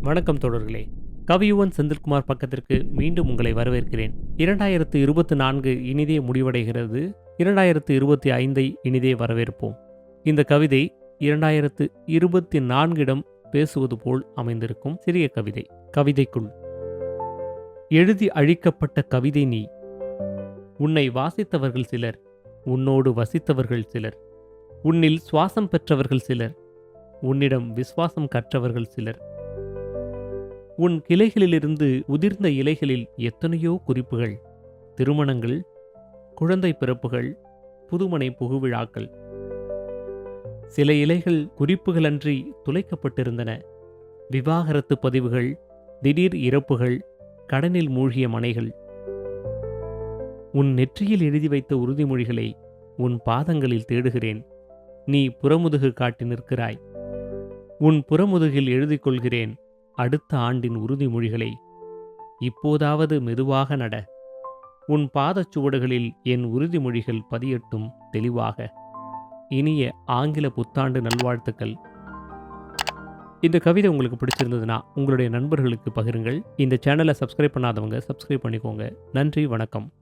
வணக்கம் தோழர்களே. கவியுவன் செந்தில்குமார் பக்கத்திற்கு மீண்டும் உங்களை வரவேற்கிறேன். 2024 இனிதே முடிவடைகிறது. 2025 இனிதே வரவேற்போம். இந்த கவிதை 2024 பேசுவது போல் அமைந்திருக்கும் சிறிய கவிதை. கவிதைக்குள் எழுதி அழிக்கப்பட்ட கவிதை நீ. உன்னை வாசித்தவர்கள் சிலர், உன்னோடு வசித்தவர்கள் சிலர், உன்னில் சுவாசம் பெற்றவர்கள் சிலர், உன்னிடம் விசுவாசம் கற்றவர்கள் சிலர். உன் கிளைகளிலிருந்து உதிர்ந்த இலைகளில் எத்தனையோ குறிப்புகள், திருமணங்கள், குழந்தை பிறப்புகள், புதுமனை புகுவிழாக்கள். சில இலைகள் குறிப்புகளன்றி துளைக்கப்பட்டிருந்தன. விவாகரத்து பதிவுகள், திடீர் இறப்புகள், கடனில் மூழ்கிய மனைகள். உன் நெற்றியில் எழுதி வைத்த உறுதிமொழிகளை உன் பாதங்களில் தேடுகிறேன். நீ புறமுதுகு காட்டி நிற்கிறாய். உன் புறமுதுகில் எழுதிக் கொள்கிறேன் அடுத்த ஆண்டின் உறுதிமொழிகளை. இப்போதாவது மெதுவாக நட. உன் பாதச்சுவடுகளில் என் உறுதிமொழிகள் பதியட்டும் தெளிவாக. இனிய ஆங்கில புத்தாண்டு நல்வாழ்த்துக்கள். இந்த கவிதை உங்களுக்கு பிடிச்சிருந்ததுன்னா உங்களுடைய நண்பர்களுக்கு பகிருங்கள். இந்த சேனலை சப்ஸ்கிரைப் பண்ணாதவங்க சப்ஸ்கிரைப் பண்ணிக்கோங்க. நன்றி, வணக்கம்.